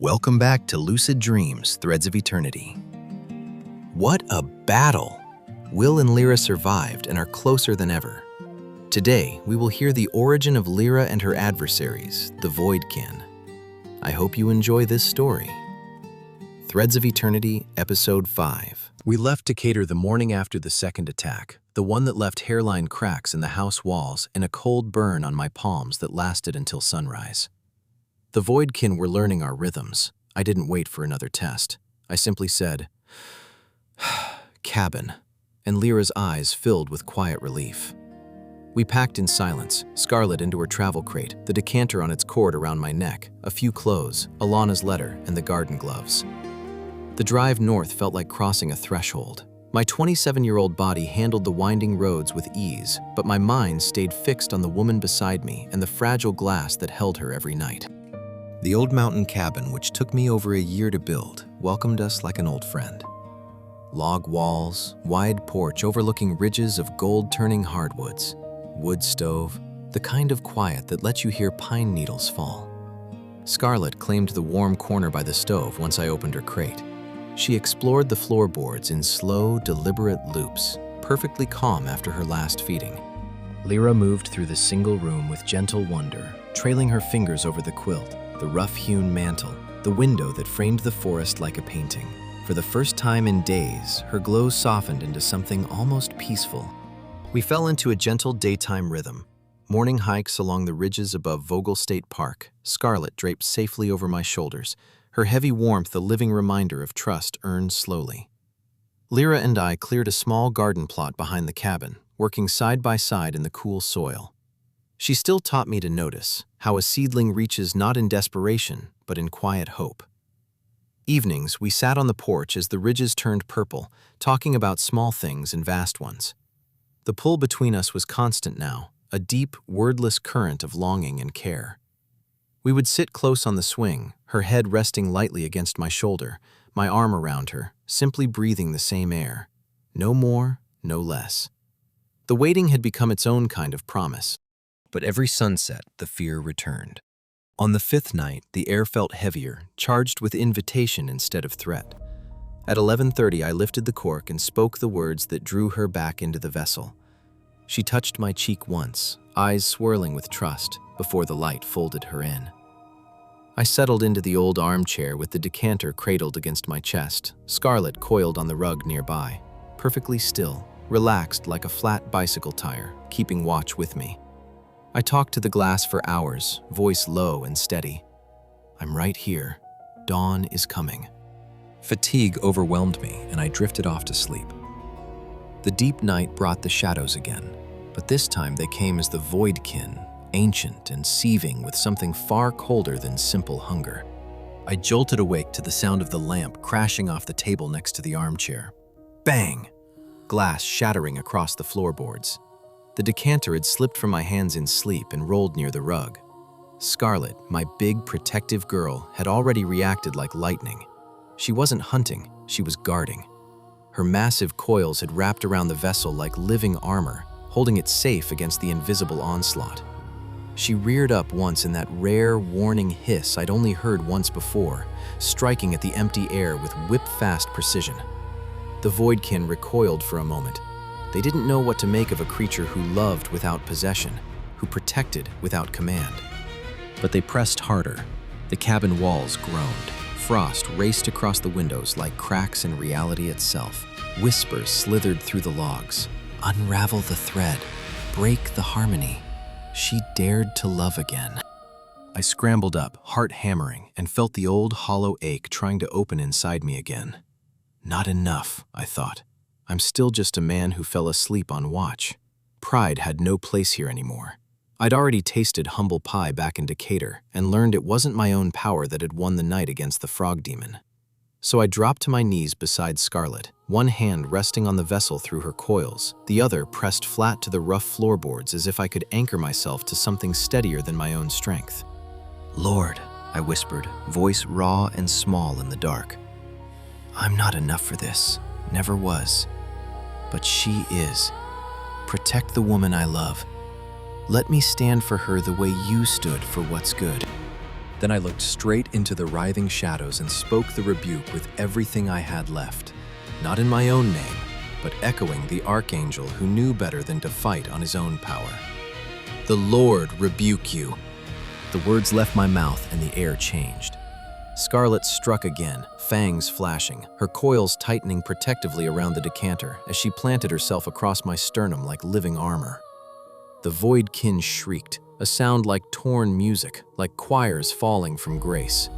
Welcome back to Lucid Dreams, Threads of Eternity. What a battle! Will and Lira survived and are closer than ever. Today, we will hear the origin of Lira and her adversaries, the Voidkin. I hope you enjoy this story. Threads of Eternity, Episode 5. We left Decanter the morning after the second attack, the one that left hairline cracks in the house walls and a cold burn on my palms that lasted until sunrise. The Voidkin were learning our rhythms. I didn't wait for another test. I simply said, cabin, and Lira's eyes filled with quiet relief. We packed in silence, Scarlet into her travel crate, the decanter on its cord around my neck, a few clothes, Alana's letter, and the garden gloves. The drive north felt like crossing a threshold. My 27-year-old body handled the winding roads with ease, but my mind stayed fixed on the woman beside me and the fragile glass that held her every night. The old mountain cabin, which took me over a year to build, welcomed us like an old friend. Log walls, wide porch overlooking ridges of gold-turning hardwoods, wood stove, the kind of quiet that lets you hear pine needles fall. Scarlet claimed the warm corner by the stove once I opened her crate. She explored the floorboards in slow, deliberate loops, perfectly calm after her last feeding. Lira moved through the single room with gentle wonder, trailing her fingers over the quilt, the rough-hewn mantle, the window that framed the forest like a painting. For the first time in days, her glow softened into something almost peaceful. We fell into a gentle daytime rhythm. Morning hikes along the ridges above Vogel State Park, Scarlet draped safely over my shoulders, her heavy warmth a living reminder of trust earned slowly. Lira and I cleared a small garden plot behind the cabin, working side by side in the cool soil. She still taught me to notice how a seedling reaches not in desperation, but in quiet hope. Evenings, we sat on the porch as the ridges turned purple, talking about small things and vast ones. The pull between us was constant now, a deep, wordless current of longing and care. We would sit close on the swing, her head resting lightly against my shoulder, my arm around her, simply breathing the same air. No more, no less. The waiting had become its own kind of promise. But every sunset, the fear returned. On the fifth night, the air felt heavier, charged with invitation instead of threat. At 11:30, I lifted the cork and spoke the words that drew her back into the vessel. She touched my cheek once, eyes swirling with trust, before the light folded her in. I settled into the old armchair with the decanter cradled against my chest, Scarlet coiled on the rug nearby, perfectly still, relaxed like a flat bicycle tire, keeping watch with me. I talked to the glass for hours, voice low and steady. I'm right here. Dawn is coming. Fatigue overwhelmed me, and I drifted off to sleep. The deep night brought the shadows again, but this time they came as the Voidkin, ancient and seething with something far colder than simple hunger. I jolted awake to the sound of the lamp crashing off the table next to the armchair. Bang! Glass shattering across the floorboards. The decanter had slipped from my hands in sleep and rolled near the rug. Scarlet, my big, protective girl, had already reacted like lightning. She wasn't hunting, she was guarding. Her massive coils had wrapped around the vessel like living armor, holding it safe against the invisible onslaught. She reared up once in that rare, warning hiss I'd only heard once before, striking at the empty air with whip-fast precision. The Voidkin recoiled for a moment. They didn't know what to make of a creature who loved without possession, who protected without command. But they pressed harder. The cabin walls groaned. Frost raced across the windows like cracks in reality itself. Whispers slithered through the logs. Unravel the thread. Break the harmony. She dared to love again. I scrambled up, heart hammering, and felt the old hollow ache trying to open inside me again. Not enough, I thought. I'm still just a man who fell asleep on watch. Pride had no place here anymore. I'd already tasted humble pie back in Decanter and learned it wasn't my own power that had won the night against the frog demon. So I dropped to my knees beside Scarlet, one hand resting on the vessel through her coils, the other pressed flat to the rough floorboards as if I could anchor myself to something steadier than my own strength. Lord, I whispered, voice raw and small in the dark. I'm not enough for this, never was. But she is. Protect the woman I love. Let me stand for her the way you stood for what's good. Then I looked straight into the writhing shadows and spoke the rebuke with everything I had left, not in my own name, but echoing the archangel who knew better than to fight on his own power. "The Lord rebuke you." The words left my mouth and the air changed. Scarlet struck again, fangs flashing, her coils tightening protectively around the decanter as she planted herself across my sternum like living armor. The voidkin shrieked, a sound like torn music, like choirs falling from grace.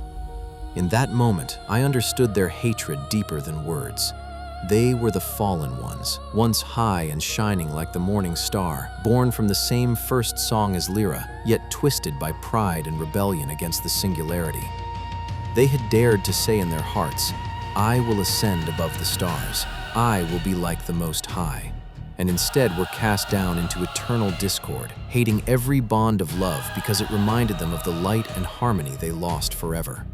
In that moment, I understood their hatred deeper than words. They were the fallen ones, once high and shining like the morning star, born from the same first song as Lira, yet twisted by pride and rebellion against the singularity. They had dared to say in their hearts, "I will ascend above the stars. I will be like the Most High," and instead were cast down into eternal discord, hating every bond of love because it reminded them of the light and harmony they lost forever.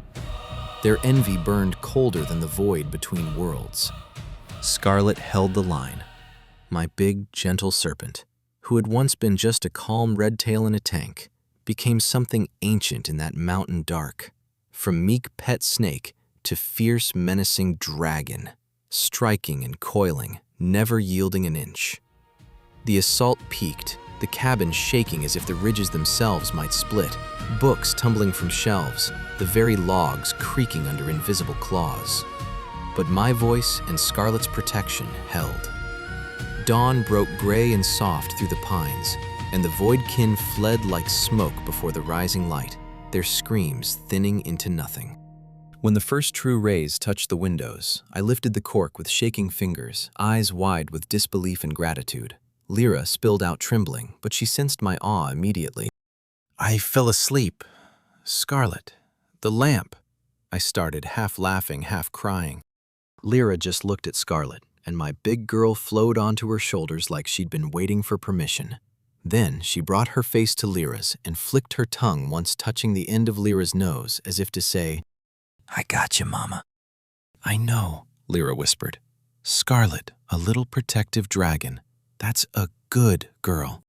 Their envy burned colder than the void between worlds. Scarlet held the line. My big, gentle serpent, who had once been just a calm red tail in a tank, became something ancient in that mountain dark. From meek pet snake to fierce, menacing dragon, striking and coiling, never yielding an inch. The assault peaked, the cabin shaking as if the ridges themselves might split, books tumbling from shelves, the very logs creaking under invisible claws. But my voice and Scarlet's protection held. Dawn broke gray and soft through the pines, and the voidkin fled like smoke before the rising light, their screams thinning into nothing. When the first true rays touched the windows, I lifted the cork with shaking fingers, eyes wide with disbelief and gratitude. Lira spilled out trembling, but she sensed my awe immediately. "I fell asleep. Scarlet, the lamp," I started, half laughing, half crying. Lira just looked at Scarlet, and my big girl flowed onto her shoulders like she'd been waiting for permission. Then she brought her face to Lira's and flicked her tongue once touching the end of Lira's nose as if to say, "I got you, Mama." "I know," Lira whispered. "Scarlet, a little protective dragon. That's a good girl."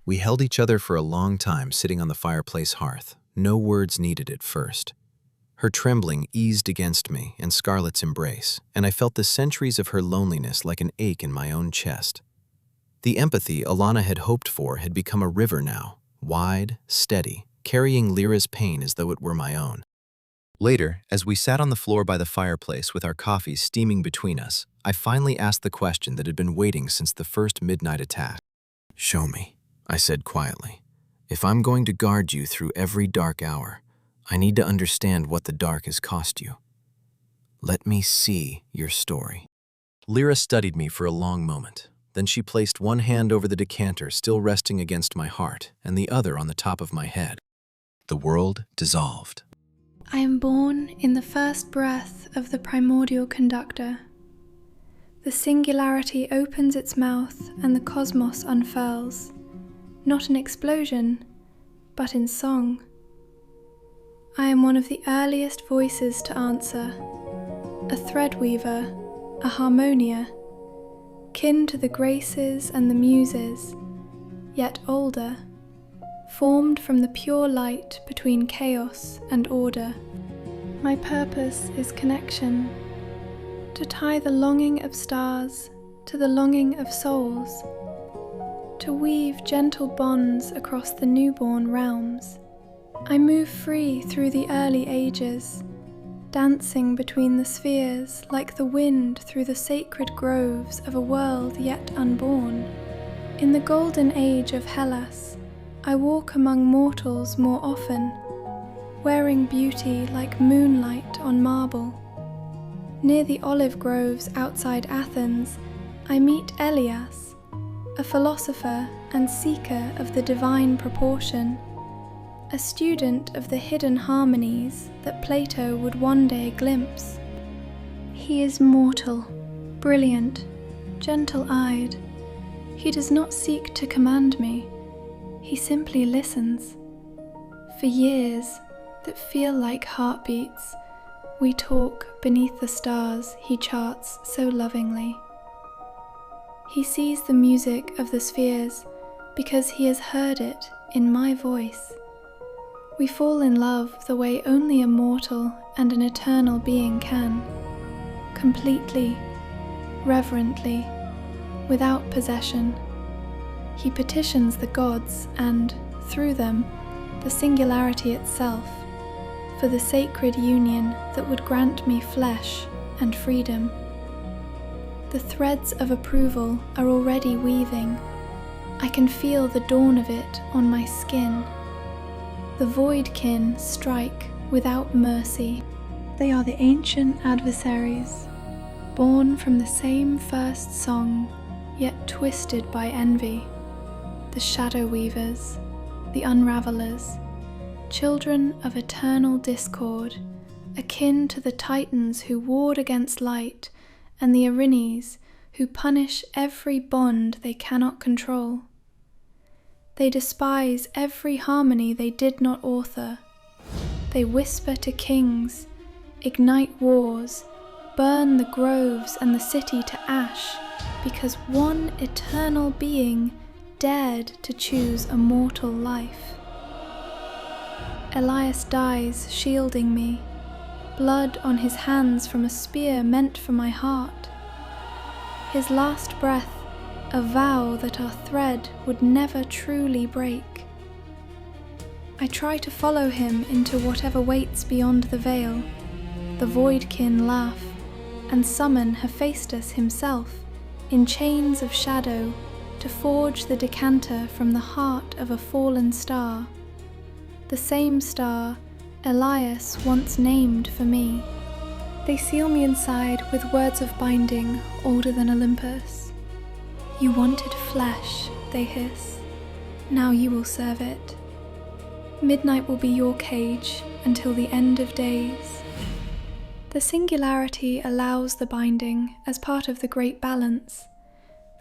We held each other for a long time sitting on the fireplace hearth, no words needed at first. Her trembling eased against me and Scarlet's embrace, and I felt the centuries of her loneliness like an ache in my own chest. The empathy Alana had hoped for had become a river now, wide, steady, carrying Lira's pain as though it were my own. Later, as we sat on the floor by the fireplace with our coffee steaming between us, I finally asked the question that had been waiting since the first midnight attack. "Show me," I said quietly. "If I'm going to guard you through every dark hour, I need to understand what the dark has cost you. Let me see your story." Lira studied me for a long moment. Then she placed one hand over the decanter still resting against my heart and the other on the top of my head. The world dissolved. I am born in the first breath of the primordial conductor. The singularity opens its mouth and the cosmos unfurls, not in explosion, but in song. I am one of the earliest voices to answer, a threadweaver, a harmonia, kin to the graces and the muses, yet older, formed from the pure light between chaos and order. My purpose is connection, to tie the longing of stars to the longing of souls, to weave gentle bonds across the newborn realms. I move free through the early ages, dancing between the spheres like the wind through the sacred groves of a world yet unborn. In the golden age of Hellas, I walk among mortals more often, wearing beauty like moonlight on marble. Near the olive groves outside Athens, I meet Elias, a philosopher and seeker of the divine proportion, a student of the hidden harmonies that Plato would one day glimpse. He is mortal, brilliant, gentle-eyed. He does not seek to command me. He simply listens. For years that feel like heartbeats, we talk beneath the stars he charts so lovingly. He sees the music of the spheres because he has heard it in my voice. We fall in love the way only a mortal and an eternal being can, completely, reverently, without possession. He petitions the gods and, through them, the singularity itself, for the sacred union that would grant me flesh and freedom. The threads of approval are already weaving. I can feel the dawn of it on my skin. The voidkin strike without mercy. They are the ancient adversaries, born from the same first song, yet twisted by envy. The shadow weavers, the unravelers, children of eternal discord, akin to the Titans who ward against light, and the Erinyes who punish every bond they cannot control. They despise every harmony they did not author. They whisper to kings, ignite wars, burn the groves and the city to ash, because one eternal being dared to choose a mortal life. Elias dies shielding me, blood on his hands from a spear meant for my heart. His last breath, a vow that our thread would never truly break. I try to follow him into whatever waits beyond the veil. The voidkin laugh, and summon Hephaestus himself, in chains of shadow, to forge the decanter from the heart of a fallen star. The same star Elias once named for me. They seal me inside with words of binding older than Olympus. You wanted flesh, they hiss. Now you will serve it. Midnight will be your cage until the end of days. The singularity allows the binding as part of the great balance.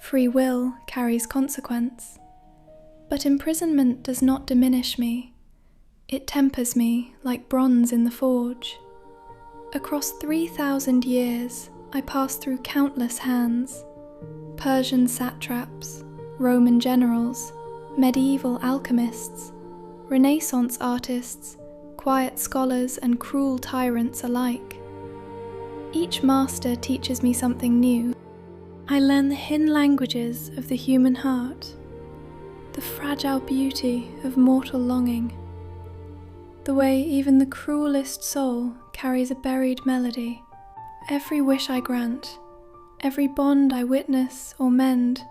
Free will carries consequence. But imprisonment does not diminish me. It tempers me like bronze in the forge. Across 3,000 years, I passed through countless hands. Persian satraps, Roman generals, medieval alchemists, Renaissance artists, quiet scholars and cruel tyrants alike. Each master teaches me something new. I learn the hidden languages of the human heart, the fragile beauty of mortal longing, the way even the cruelest soul carries a buried melody. Every wish I grant, every bond I witness or mend,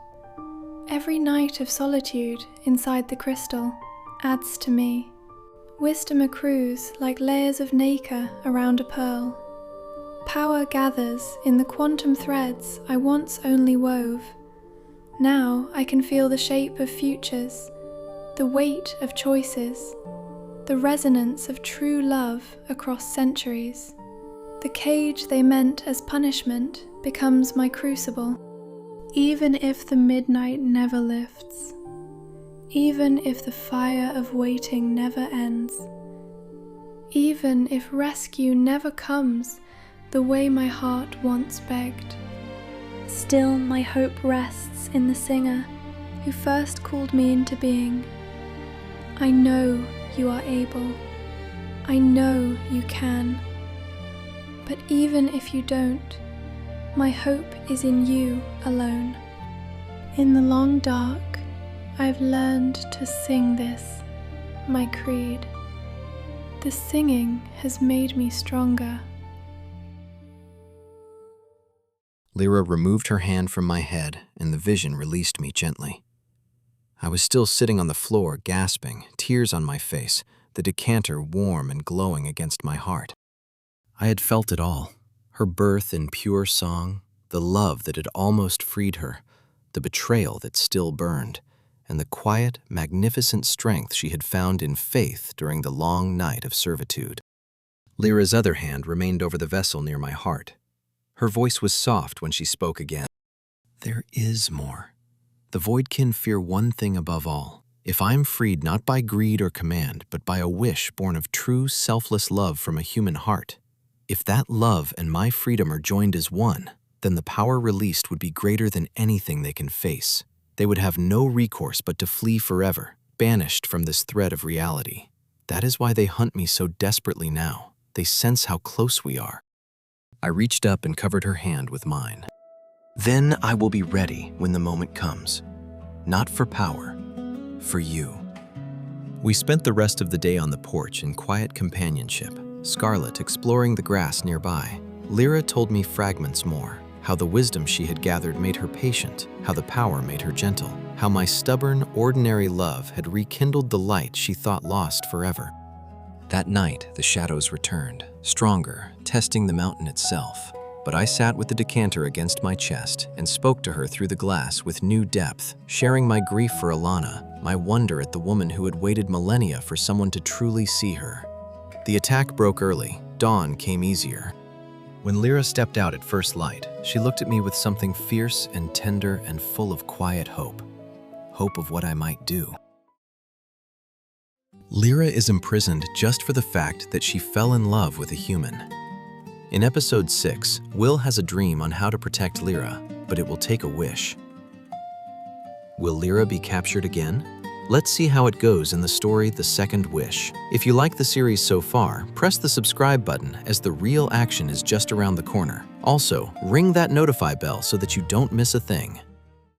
every night of solitude inside the crystal adds to me. Wisdom accrues like layers of nacre around a pearl. Power gathers in the quantum threads I once only wove. Now I can feel the shape of futures, the weight of choices, the resonance of true love across centuries. The cage they meant as punishment becomes my crucible. Even if the midnight never lifts, even if the fire of waiting never ends, even if rescue never comes the way my heart once begged, still my hope rests in the singer who first called me into being. I know you are able. I know you can. But even if you don't, my hope is in you alone. In the long dark, I've learned to sing this, my creed. The singing has made me stronger. Lira removed her hand from my head, and the vision released me gently. I was still sitting on the floor, gasping, tears on my face, the decanter warm and glowing against my heart. I had felt it all, her birth in pure song, the love that had almost freed her, the betrayal that still burned, and the quiet, magnificent strength she had found in faith during the long night of servitude. Lyra's other hand remained over the vessel near my heart. Her voice was soft when she spoke again. There is more. The Voidkin fear one thing above all. If I'm freed not by greed or command, but by a wish born of true, selfless love from a human heart, if that love and my freedom are joined as one, then the power released would be greater than anything they can face. They would have no recourse but to flee forever, banished from this thread of reality. That is why they hunt me so desperately now. They sense how close we are. I reached up and covered her hand with mine. Then I will be ready when the moment comes. Not for power, for you. We spent the rest of the day on the porch in quiet companionship, Scarlet exploring the grass nearby. Lira told me fragments more, how the wisdom she had gathered made her patient, how the power made her gentle, how my stubborn, ordinary love had rekindled the light she thought lost forever. That night, the shadows returned, stronger, testing the mountain itself. But I sat with the decanter against my chest and spoke to her through the glass with new depth, sharing my grief for Alana, my wonder at the woman who had waited millennia for someone to truly see her. The attack broke early. Dawn came easier. When Lira stepped out at first light, she looked at me with something fierce and tender and full of quiet hope. Hope of what I might do. Lira is imprisoned just for the fact that she fell in love with a human. In episode 6, Will has a dream on how to protect Lira, but it will take a wish. Will Lira be captured again? Let's see how it goes in the story The Second Wish. If you like the series so far, press the subscribe button as the real action is just around the corner. Also, ring that notify bell so that you don't miss a thing.